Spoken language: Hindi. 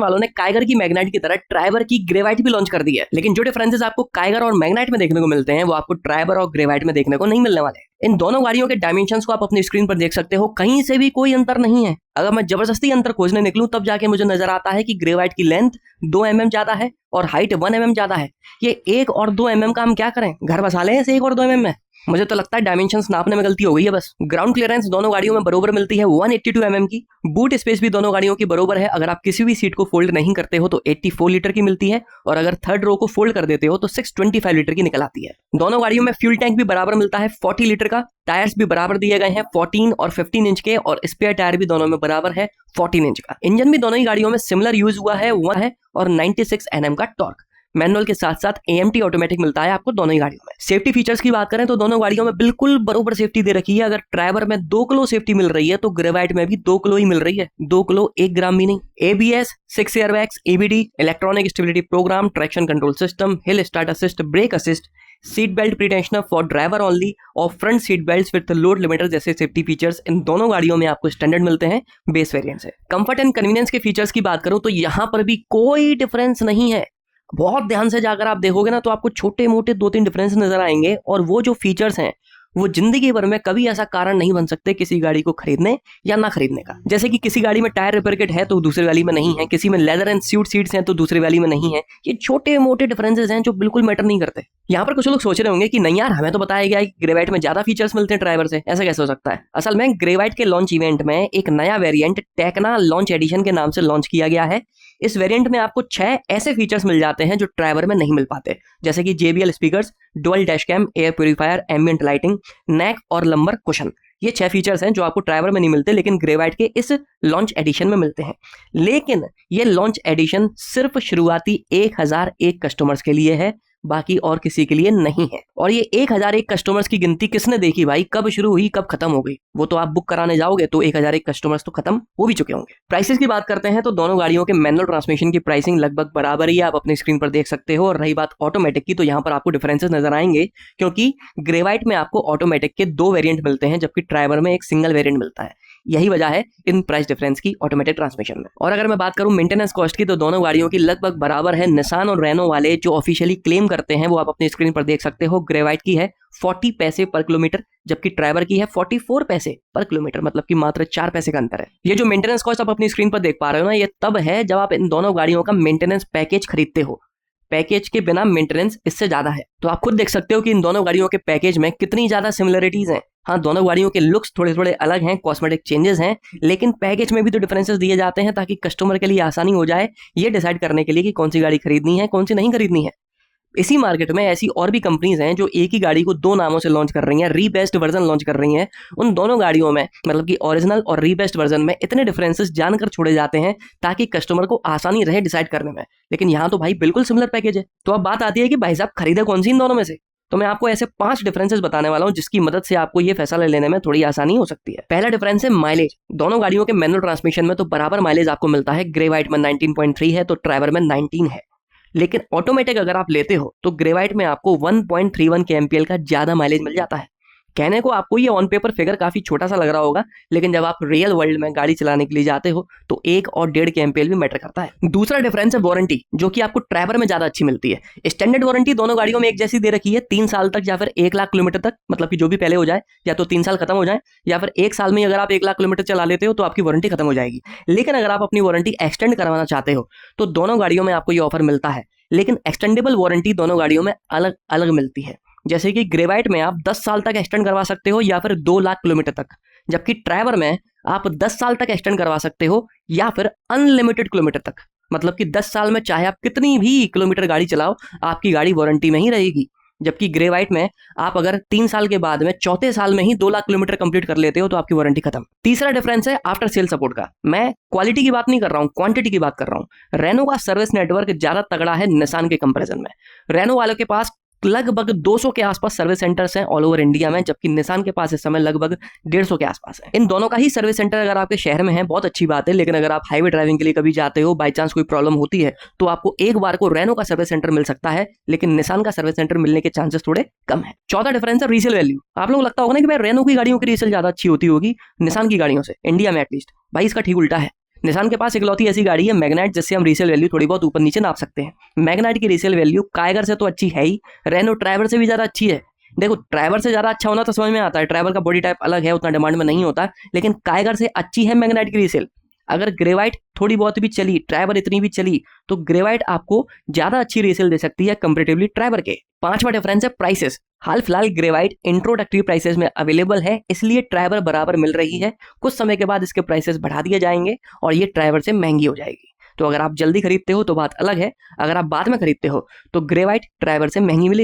वालों ने काइगर की मैग्नाइट की तरह ट्राइबर की ग्रेवाइट भी लॉन्च कर दी है, लेकिन जो डिफरेंसेस आपको काइगर और मैग्नाइट में देखने को मिलते हैं वो आपको ट्राइबर और ग्रेवाइट में देखने को नहीं मिलने वाले। इन दोनों गाड़ियों के डायमेंशंस को आप अपनी स्क्रीन पर देख सकते हो, कहीं से भी कोई अंतर नहीं है। अगर मैं जबरदस्ती अंतर खोजने निकलूं तब जाके मुझे नजर आता है कि ग्रेवाइट की लेंथ 2 mm ज्यादा है और हाइट 1 mm ज्यादा है। ये 1 और 2 mm का हम क्या करें, घर बसा लें इसे 1 और 2 mm में। मुझे तो लगता है डायमेंशंस नापने में गलती हो गई है बस। ग्राउंड क्लियरेंस दोनों गाड़ियों में बरोबर मिलती है 182 mm की। बूट स्पेस भी दोनों गाड़ियों की बरोबर है। अगर आप किसी भी सीट को फोल्ड नहीं करते हो तो 84 लीटर की मिलती है, और अगर थर्ड रो को फोल्ड कर देते हो तो 625 लीटर की निकल आती है। दोनों गाड़ियों में फ्यूल टैंक भी बराबर मिलता है 40 लीटर का। टायर्स भी बराबर दिए गए हैं 14 और 15 इंच के, और स्पेयर टायर भी दोनों में बराबर है 14 इंच का। इंजन भी दोनों ही गाड़ियों में सिमिलर यूज हुआ है, वो है और 96 Nm का टॉर्क। मैनुअल के साथ साथ AMT ऑटोमेटिक मिलता है आपको दोनों ही गाड़ियों में। सेफ्टी फीचर्स की बात करें तो दोनों गाड़ियों में बिल्कुल बरोबर सेफ्टी दे रखी है। अगर ट्राइबर में 2 किलो सेफ्टी मिल रही है तो ग्रेवाइट में भी 2 किलो ही मिल रही है, 2 किलो 1 ग्राम भी नहीं। ABS, 6 airbags, EBD, electronic stability program, traction control system, hill start assist, brake assist, seat belt pretensioner for driver only और front seat belt with load limiter जैसे सेफ्टी फीचर्स इन दोनों गाड़ियों में आपको स्टैंडर्ड मिलते हैं बेस वेरिएंट से। कंफर्ट एंड कन्वीनियंस के फीचर्स की बात करूं तो यहां पर भी कोई डिफरेंस नहीं है। बहुत ध्यान से जाकर आप देखोगे ना तो आपको छोटे मोटे 2-3 डिफरेंस नजर आएंगे, और वो जो फीचर्स हैं वो जिंदगी भर में कभी ऐसा कारण नहीं बन सकते किसी गाड़ी को खरीदने या ना खरीदने का। जैसे कि किसी गाड़ी में टायर रिपेयर किट है तो दूसरी वाली में नहीं है, किसी में लेदर एंड स्यूट सीट्स हैं तो दूसरी वाली में नहीं है। ये छोटे मोटे डिफरेंसेस हैं जो बिल्कुल मैटर नहीं करते। यहाँ पर कुछ लोग सोच रहे होंगे कि नहीं यार, हमें तो बताया गया है कि ग्रेवाइट में ज्यादा फीचर्स मिलते हैं ड्राइवर से, ऐसा कैसे हो सकता है। असल में ग्रेवाइट के लॉन्च इवेंट में एक नया वेरिएंट टेक्ना लॉन्च एडिशन के नाम से लॉन्च किया गया है। इस वेरिएंट में आपको 6 ऐसे फीचर्स मिल जाते हैं जो ड्राइवर में नहीं मिल पाते, जैसे कि JBL speakers, dual dash cam, air purifier, ambient lighting, neck और लंबर कुशन। ये 6 फीचर्स हैं जो आपको ड्राइवर में नहीं मिलते लेकिन ग्रेवाइट के इस लॉन्च एडिशन में मिलते हैं। लेकिन ये लॉन्च एडिशन सिर्फ शुरुआती 1001 कस्टमर्स के लिए है, बाकी और किसी के लिए नहीं है। और ये 1001 कस्टमर्स की गिनती किसने देखी भाई, कब शुरू हुई कब खत्म हो गई, वो तो आप बुक कराने जाओगे तो 1001 कस्टमर्स तो खत्म हो भी चुके होंगे। प्राइसेस की बात करते हैं तो दोनों गाड़ियों के मैनुअल ट्रांसमिशन की प्राइसिंग लगभग बराबर ही आप अपनी स्क्रीन पर देख सकते हो। और रही बात ऑटोमेटिक की तो यहाँ पर आपको डिफरेंसेस नजर आएंगे, क्योंकि ग्रेवाइट में आपको ऑटोमेटिक के 2 वेरिएंट मिलते हैं जबकि ट्राइबर में एक सिंगल वेरिएंट मिलता है। यही वजह है इन प्राइस डिफरेंस की ऑटोमेटिक ट्रांसमिशन में। और अगर मैं बात करूं मेंटेनेंस कॉस्ट की तो दोनों गाड़ियों की लगभग बराबर है। निसान और रेनो वाले जो ऑफिशियली क्लेम करते हैं वो आप अपनी स्क्रीन पर देख सकते हो। ग्रेवाइट की है 40 पैसे पर किलोमीटर जबकि ट्राइबर की है 44 पैसे पर किलोमीटर, मतलब कि मात्र 4 पैसे का अंतर है। ये जो मेंटेनेंस कॉस्ट आप अपनी स्क्रीन पर देख पा रहे हो ना, ये तब है जब आप इन दोनों गाड़ियों का मेंटेनेंस पैकेज खरीदते हो। पैकेज के बिना मेंटेनेंस इससे ज्यादा है। तो आप खुद देख सकते हो कि इन दोनों गाड़ियों के पैकेज में कितनी ज्यादा सिमिलरिटीज हैं। हाँ, दोनों गाड़ियों के लुक्स थोड़े थोड़े अलग हैं, कॉस्मेटिक चेंजेस हैं, लेकिन पैकेज में भी तो डिफरेंसेस दिए जाते हैं ताकि कस्टमर के लिए आसानी हो जाए ये डिसाइड करने के लिए कि कौन सी गाड़ी खरीदनी है कौन सी नहीं खरीदनी है। इसी मार्केट में ऐसी और भी कंपनीज हैं जो एक ही गाड़ी को 2 नामों से लॉन्च कर रही हैं, रीबेस्ट वर्जन लॉन्च कर रही हैं। उन दोनों गाड़ियों में मतलब कि ओरिजिनल और रीबेस्ट वर्जन में इतने डिफरेंसेस जानकर छोड़े जाते हैं ताकि कस्टमर को आसानी रहे डिसाइड करने में। लेकिन यहाँ तो भाई बिल्कुल सिमिलर पैकेज है। तो अब बात आती है कि भाई साहब खरीदे कौन सी इन दोनों में से। तो मैं आपको ऐसे 5 डिफरेंसेस बताने वाला हूं जिसकी मदद से आपको ये फैसला लेने में थोड़ी आसानी हो सकती है। पहला डिफरेंस है माइलेज। दोनों गाड़ियों के मैनुअल ट्रांसमिशन में तो बराबर माइलेज आपको मिलता है। ग्रेवाइट में 19.3 है तो ट्राइबर में 19 है, लेकिन ऑटोमेटिक अगर आप लेते हो तो ग्रेवाइट में आपको 1.31 kmpl का ज्यादा माइलेज मिल जाता है। कहने को आपको ये ऑन पेपर फिगर काफी छोटा सा लग रहा होगा, लेकिन जब आप रियल वर्ल्ड में गाड़ी चलाने के लिए जाते हो तो 1 और 1.5 kmpl भी मैटर करता है। दूसरा डिफरेंस है वारंटी, जो कि आपको ट्राइबर में ज्यादा अच्छी मिलती है। स्टैंडर्ड वारंटी दोनों गाड़ियों में एक जैसी दे रखी है, 3 साल तक या फिर 1 लाख किलोमीटर तक, मतलब कि जो भी पहले हो जाए, या तो 3 साल खत्म हो जाए या फिर 1 साल में अगर आप 1 लाख किलोमीटर चला लेते हो तो आपकी वारंटी खत्म हो जाएगी। लेकिन अगर आप अपनी वारंटी एक्सटेंड करवाना चाहते हो तो दोनों गाड़ियों में आपको ये ऑफर मिलता है, लेकिन एक्सटेंडेबल वारंटी दोनों गाड़ियों में अलग अलग मिलती है। जैसे कि ग्रेवाइट में आप 10 साल तक एक्सटेंड करवा सकते हो या फिर 2 लाख किलोमीटर तक, जबकि ट्राइबर में आप 10 साल तक एक्सटेंड करवा सकते हो या फिर अनलिमिटेड किलोमीटर तक, मतलब कि 10 साल में चाहे आप कितनी भी किलोमीटर गाड़ी चलाओ आपकी गाड़ी वारंटी में ही रहेगी। जबकि ग्रेवाइट में आप अगर 3 साल के बाद में चौथे साल में ही 2 लाख किलोमीटर कंप्लीट कर लेते हो तो आपकी वारंटी खत्म। तीसरा डिफरेंस है आफ्टर सेल सपोर्ट का। मैं क्वालिटी की बात नहीं कर रहा हूं, क्वांटिटी की बात कर रहा हूं। रेनो का सर्विस नेटवर्क ज्यादा तगड़ा है निसान के कंपैरिजन में। रेनो वालों के पास लगभग 200 के आसपास सर्विस सेंटर्स हैं ऑल ओवर इंडिया में, जबकि निसान के पास इस समय लगभग 150 के आसपास है। इन दोनों का ही सर्विस सेंटर अगर आपके शहर में है बहुत अच्छी बात है, लेकिन अगर आप हाईवे ड्राइविंग के लिए कभी जाते हो, बाई चांस कोई प्रॉब्लम होती है, तो आपको एक बार को रेनो का सर्विस सेंटर मिल सकता है, लेकिन निसान का सर्विस सेंटर मिलने के चांसेस थोड़े कम है। चौथा डिफरेंस है रीसेल वैल्यू। आप लोग लगता होगा ना कि भाई रेनो की गाड़ियों की रीसेल ज्यादा अच्छी होती होगी निसान की गाड़ियों से, इंडिया में एटलीस्ट। भाई इसका ठीक उल्टा है। निसान के पास इकलौती ऐसी गाड़ी है मैग्नाइट, जिससे हम रीसेल वैल्यू थोड़ी बहुत ऊपर नीचे नाप सकते हैं। मैग्नाइट की रीसेल वैल्यू काइगर से तो अच्छी है ही, रेनो ट्राइबर से भी ज्यादा अच्छी है। देखो, ट्राइबर से ज्यादा अच्छा होना तो समझ में आता है, ट्राइबर का बॉडी टाइप अलग है, उतना डिमांड में नहीं होता, लेकिन काइगर से अच्छी है मैग्नाइट की रीसेल। अगर ग्रेवाइट थोड़ी बहुत भी चली, ट्राइबर इतनी भी चली, तो ग्रेवाइट आपको ज्यादा अच्छी रीसेल दे सकती है कंपेरेटिवली ट्राइबर के। पांचवा डिफरेंस है प्राइसेस। हाल फिलहाल ग्रेवाइट इंट्रोडक्टरी प्राइसेस में अवेलेबल है, इसलिए ट्राइबर बराबर मिल रही है। कुछ समय के बाद इसके प्राइसेस बढ़ा दिए जाएंगे और ये ट्राइबर से महंगी हो जाएगी। तो अगर आप जल्दी खरीदते हो तो बात अलग है, अगर आप बाद में खरीदते हो तो ग्रेवाइट ट्राइबर से महंगी मिलेगी।